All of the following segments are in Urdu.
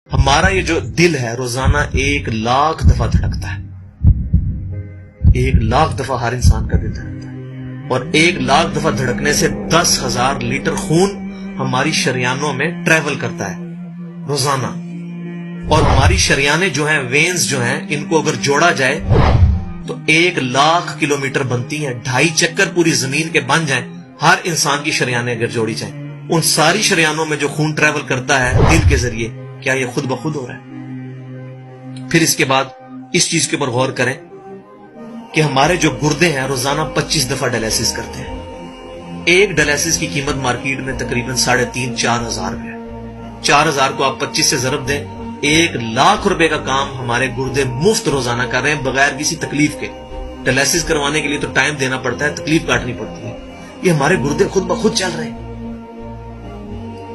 ہمارا یہ جو دل ہے روزانہ 1,00,000 دفعہ دھڑکتا ہے. 1,00,000 دفعہ ہر انسان کا دل دھڑکتا ہے، اور 1,00,000 دفعہ دھڑکنے سے 10,000 لیٹر خون ہماری شریانوں میں ٹریول کرتا ہے روزانہ. اور ہماری شریانیں جو ہیں، وینز جو ہیں، ان کو اگر جوڑا جائے تو 1,00,000 کلومیٹر بنتی ہیں. 2.5 چکر پوری زمین کے بن جائیں ہر انسان کی شریانیں اگر جوڑی جائیں. ان ساری شریانوں میں جو خون ٹریول کرتا ہے دل کے ذریعے، کیا یہ خود بخود ہو رہا ہے؟ پھر اس کے بعد اس چیز کے اوپر غور کریں کہ ہمارے جو گردے ہیں روزانہ 25 دفعہ ڈائلیسس کرتے ہیں. ایک ڈائلیسس کی قیمت مارکیٹ میں تقریباً 3,500-4,000 روپے ہے. 4,000 کو آپ 25 سے ضرب دیں، 1,00,000 روپے کا کام ہمارے گردے مفت روزانہ کر رہے ہیں بغیر کسی تکلیف کے. ڈائلیسس کروانے کے لیے تو ٹائم دینا پڑتا ہے، تکلیف کاٹنی پڑتی ہے. یہ ہمارے گردے خود بخود چل رہے ہیں.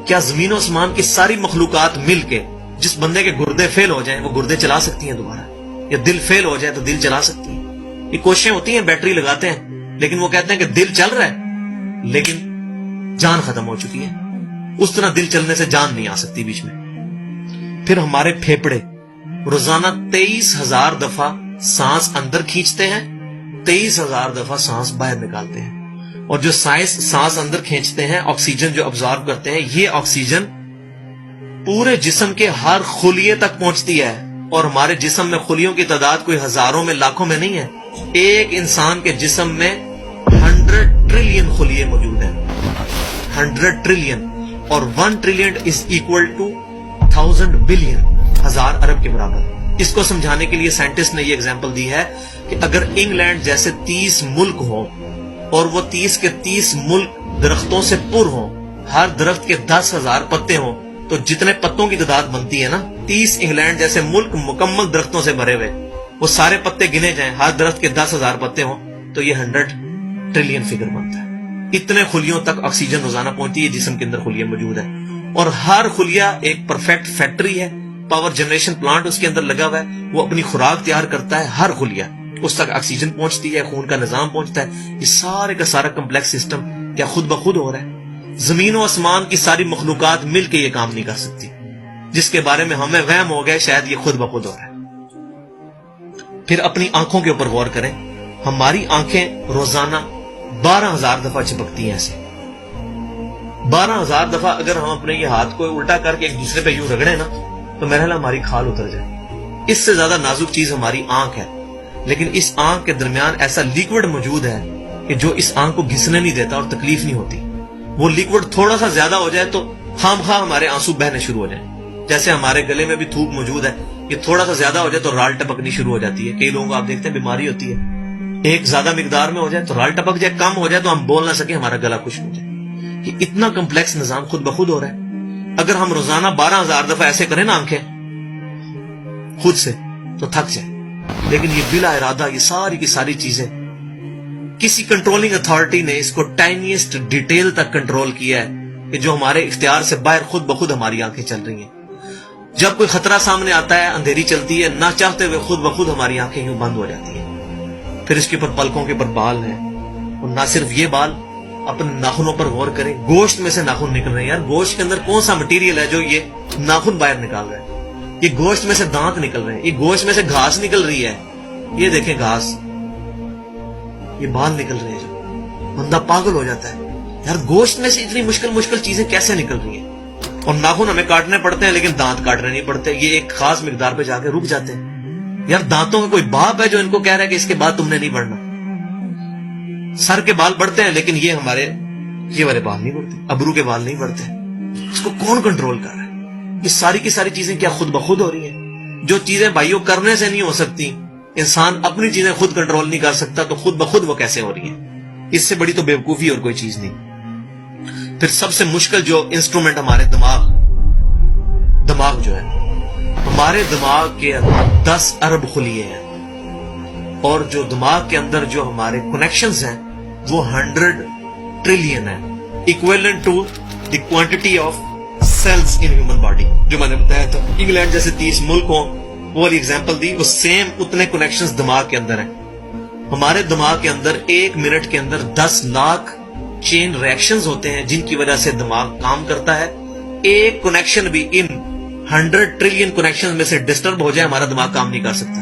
کیا زمین و آسمان کی ساری مخلوقات مل کے جس بندے کے گردے فیل ہو جائیں وہ گردے چلا سکتی ہیں دوبارہ؟ یا دل فیل ہو جائے تو دل چلا سکتی ہیں؟ یہ کوششیں ہوتی ہیں، بیٹری لگاتے ہیں، لیکن وہ کہتے ہیں کہ دل چل رہا ہے لیکن جان ختم ہو چکی ہے. اس طرح دل چلنے سے جان نہیں آ سکتی بیچ میں. پھر ہمارے پھیپڑے روزانہ 23,000 دفعہ سانس اندر کھینچتے ہیں، 23,000 دفعہ سانس باہر نکالتے ہیں. اور جو سانس اندر کھینچتے ہیں، آکسیجن جو ابزارب کرتے ہیں، یہ آکسیجن پورے جسم کے ہر خلیے تک پہنچتی ہے. اور ہمارے جسم میں خلیوں کی تعداد کوئی ہزاروں میں لاکھوں میں نہیں ہے. ایک انسان کے جسم میں 100 ٹریلین خلیے موجود ہیں. 100 ٹریلین، اور 1 trillion is equal to 1000 billion, 1000 ارب کے برابر. اس کو سمجھانے کے لیے سائنٹسٹ نے یہ ایگزامپل دی ہے کہ اگر انگلینڈ جیسے 30 ملک ہوں اور وہ 30 کے 30 ملک درختوں سے پر ہوں، ہر درخت کے 10,000 پتے ہوں، تو جتنے پتوں کی تعداد بنتی ہے نا، 30 انگلینڈ جیسے ملک مکمل درختوں سے بھرے ہوئے، وہ سارے پتے گنے جائیں، ہر درخت کے 10,000 پتے ہوں، تو یہ 100 ٹریلین فگر بنتا ہے. اتنے خلیوں تک آکسیجن روزانہ پہنچتی ہے، جسم کے اندر خلیے موجود ہیں. اور ہر خلیہ ایک پرفیکٹ فیکٹری ہے، پاور جنریشن پلانٹ اس کے اندر لگا ہوا ہے. وہ اپنی خوراک تیار کرتا ہے، ہر خلیہ اس تک آکسیجن پہنچتی ہے، خون کا نظام پہنچتا ہے. یہ سارے کا سارا کمپلیکس سسٹم کیا خود بخود ہو رہا ہے؟ زمین و آسمان کی ساری مخلوقات مل کے یہ کام نہیں کر سکتی، جس کے بارے میں ہمیں وہم ہو گئے شاید یہ خود بخود ہو رہا ہے. پھر اپنی آنکھوں کے اوپر غور کریں. ہماری آنکھیں روزانہ 12,000 دفعہ چپکتی ہیں. ایسے 12,000 دفعہ اگر ہم اپنے یہ ہاتھ کو الٹا کر کے ایک دوسرے پہ یوں رگڑیں نا تو میرا خیال ہماری کھال اتر جائے. اس سے زیادہ نازک چیز ہماری آنکھ ہے. لیکن اس آنکھ کے درمیان ایسا لیکوڈ موجود ہے کہ جو اس آنکھ کو گھسنے نہیں دیتا اور تکلیف نہیں ہوتی. وہ لیکوڈ تھوڑا سا زیادہ ہو جائے تو خام خواہ ہمارے آنسو بہنے شروع ہو جائیں. جیسے ہمارے گلے میں بھی تھوک موجود ہے، یہ تھوڑا سا زیادہ ہو جائے تو رال ٹپکنی شروع ہو جاتی ہے. کئی لوگوں کو آپ دیکھتے ہیں بیماری ہوتی ہے، ایک زیادہ مقدار میں ہو جائے تو رال ٹپک جائے، کم ہو جائے تو ہم بول نہ سکیں، ہمارا گلا خشک ہو جائے. یہ اتنا کمپلیکس نظام خود بخود ہو رہا ہے. اگر ہم روزانہ 12,000 دفعہ ایسے کریں نا آنکھیں خود سے تو تھک جائے. لیکن یہ بلا ارادہ یہ ساری کی ساری چیزیں کسی کنٹرولنگ اتھارٹی نے اس کو ٹائنیسٹ ڈیٹیل تک کنٹرول کیا ہے کہ جو ہمارے اختیار سے باہر خود بخود ہماری آنکھیں چل رہی ہیں. جب کوئی خطرہ سامنے آتا ہے، اندھیری چلتی ہے، نہ چاہتے ہوئے خود بخود ہماری آنکھیں یوں بند ہو جاتی ہیں. پھر اس کے اوپر پلکوں کے اوپر بال ہیں، اور نہ صرف یہ بال، اپنے ناخنوں پر غور کریں. گوشت میں سے ناخن نکل رہے ہیں. یار گوشت کے اندر کون سا مٹیریل ہے جو یہ ناخن باہر نکال رہا ہے؟ یہ گوشت میں سے دانت نکل رہے ہیں، یہ گوشت میں سے گھاس نکل رہی ہے. یہ دیکھیں گھاس، یہ بال نکل رہے ہیں. جو بندہ پاگل ہو جاتا ہے، یار گوشت میں سے اتنی مشکل چیزیں کیسے نکل رہی ہیں؟ اور ناخن ہمیں کاٹنے پڑتے ہیں لیکن دانت کاٹنے نہیں پڑتے. یہ ایک خاص مقدار پہ جا کے رک جاتے ہیں. یار دانتوں کا کوئی باپ ہے جو ان کو کہہ رہا ہے کہ اس کے بعد تم نے نہیں بڑھنا؟ سر کے بال بڑھتے ہیں لیکن یہ ہمارے یہ والے بال نہیں بڑھتے، ابرو کے بال نہیں بڑھتے. اس کو کون کنٹرول کر رہا ہے؟ یہ ساری کی ساری چیزیں کیا خود بخود ہو رہی ہیں؟ جو چیزیں بھائیوں کرنے سے نہیں ہو سکتی، انسان اپنی چیزیں خود کنٹرول نہیں کر سکتا، تو خود بخود وہ کیسے ہو رہی ہیں؟ اس سے بڑی تو بیوقوفی اور کوئی چیز نہیں. پھر سب سے مشکل جو انسٹرومنٹ ہمارے دماغ جو ہے، ہمارے دماغ کے اندر 10 ارب خلیے ہیں، اور جو دماغ کے اندر جو ہمارے کنیکشنز ہیں وہ 100 ٹریلین ہیں، equivalent to the quantity of cells in human body. جو میں نے بتایا تھا انگلینڈ جیسے 30 ملک ہوں، وہ والی ایگزامپل دی، وہ سیم اتنے کنیکشنز دماغ کے اندر ہیں. ہمارے دماغ کے اندر 1 منٹ کے اندر 10 لاکھ چین ریئیکشنز ہوتے ہیں جن کی وجہ سے دماغ کام کرتا ہے. ایک کنیکشن بھی ان 100 ٹریلین کنیکشن میں سے ڈسٹرب ہو جائے ہمارا دماغ کام نہیں کر سکتا.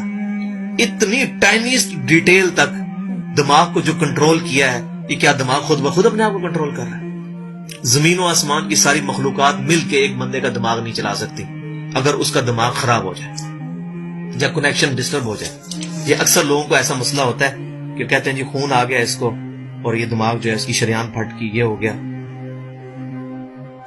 اتنی ٹائنیسٹ ڈیٹیل تک دماغ کو جو کنٹرول کیا ہے, یہ کیا دماغ خود بخود اپنے آپ کو کنٹرول کر رہا ہے؟ زمین و آسمان کی ساری مخلوقات مل کے ایک بندے کا دماغ نہیں چلا سکتی اگر اس کا دماغ خراب ہو جائے یا کنیکشن ڈسٹرب ہو جائے. یہ اکثر لوگوں کو ایسا مسئلہ ہوتا ہے کہ کہتے ہیں جی خون آ گیا اس کو اور یہ دماغ جو ہے اس کی شریان پھٹ کی, یہ ہو گیا.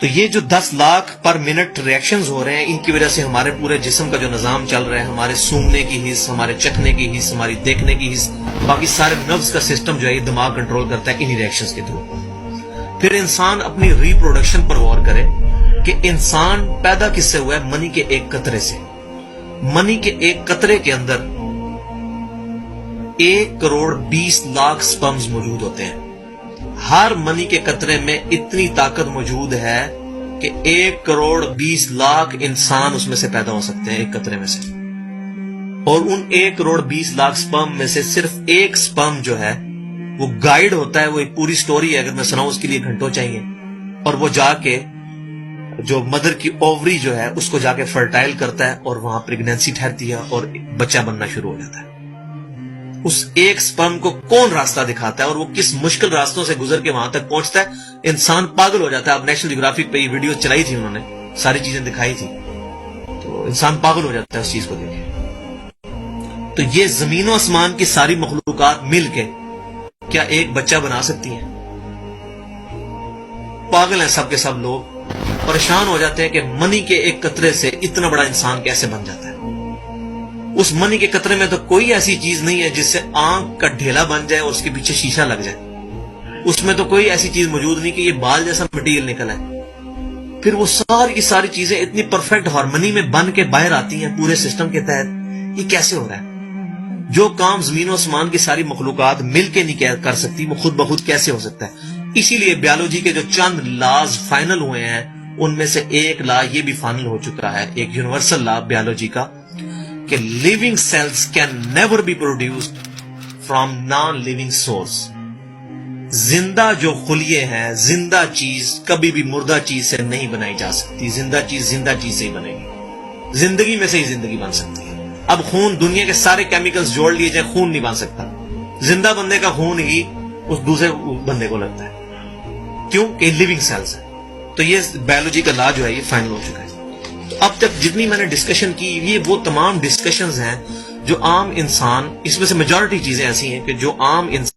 تو یہ جو 10 لاکھ پر منٹ ریئیکشنز ہو رہے ہیں, ان کی وجہ سے ہمارے پورے جسم کا جو نظام چل رہا ہے, ہمارے سونگنے کی حص, ہمارے چکھنے کی حص, ہماری دیکھنے کی حص, باقی سارے نروز کا سسٹم جو ہے یہ دماغ کنٹرول کرتا ہے انہی ریئیکشنز کے تھرو. پھر انسان اپنی ریپروڈکشن پر غور کرے کہ انسان پیدا کس سے ہوا ہے؟ منی کے ایک قطرے سے. منی کے ایک قطرے کے اندر 1,20,00,000 سپرمز موجود ہوتے ہیں. ہر منی کے قطرے میں اتنی طاقت موجود ہے کہ 1,20,00,000 انسان اس میں سے پیدا ہو سکتے ہیں ایک قطرے میں سے. اور ان 1,20,00,000 سپرم میں سے صرف ایک سپرم جو ہے وہ گائیڈ ہوتا ہے. وہ ایک پوری سٹوری ہے, اگر میں سناؤں اس کے لیے گھنٹوں چاہیے. اور وہ جا کے جو مدر کی اووری جو ہے اس کو جا کے فرٹائل کرتا ہے اور وہاں پریگنینسی ٹھہرتی ہے اور بچہ بننا شروع ہو جاتا ہے. اس ایک سپرم کو کون راستہ دکھاتا ہے اور وہ کس مشکل راستوں سے گزر کے وہاں تک پہنچتا ہے, انسان پاگل ہو جاتا ہے. اب نیشنل جیوگرافک پہ یہ ویڈیو چلائی تھی, انہوں نے ساری چیزیں دکھائی تھی, تو انسان پاگل ہو جاتا ہے اس چیز کو دیکھ کے. تو یہ زمین و آسمان کی ساری مخلوقات مل کے کیا ایک بچہ بنا سکتی ہیں؟ پاگل ہیں سب کے سب لوگ, پریشان ہو جاتے ہیں کہ منی کے ایک قطرے سے اتنا بڑا انسان کیسے بن جاتا ہے. اس منی کے قطرے میں تو کوئی ایسی چیز نہیں ہے جس سے آنکھ کا ڈھیلا بن جائے اور اس کے پیچھے شیشہ لگ جائے. اس میں تو کوئی ایسی چیز موجود نہیں کہ یہ بال جیسا مٹیریل نکلا ہے. پھر وہ ساری کی ساری چیزیں اتنی پرفیکٹ ہارمنی میں بن کے باہر آتی ہیں پورے سسٹم کے تحت. یہ کیسے ہو رہا ہے؟ جو کام زمین و آسمان کی ساری مخلوقات مل کے نہیں کر سکتی وہ خود بخود کیسے ہو سکتا ہے؟ اسی لیے بیالوجی کے جو چند لاز فائنل ہوئے ہیں ان میں سے ایک لا یہ بھی فائنل ہو چکا ہے, ایک یونیورسل لا بیالوجی کا, کہ living cells can never be produced from non living source. زندہ جو خلیے ہیں, زندہ چیز کبھی بھی مردہ چیز سے نہیں بنائی جا سکتی. زندہ چیز سے ہی بنے گی, زندگی میں سے ہی زندگی بن سکتی ہے. اب خون, دنیا کے سارے کیمیکلز جوڑ لیے جائیں, خون نہیں بن سکتا. زندہ بندے کا خون ہی اس دوسرے بندے کو لگتا ہے. کیوں کہ لیونگ سیلز ہے. تو یہ بایولوجی کا لا جو ہے یہ فائنل ہو چکا ہے. تو اب تک جتنی میں نے ڈسکشن کی یہ وہ تمام ڈسکشنز ہیں جو عام انسان, اس میں سے میجورٹی چیزیں ایسی ہیں کہ جو عام انسان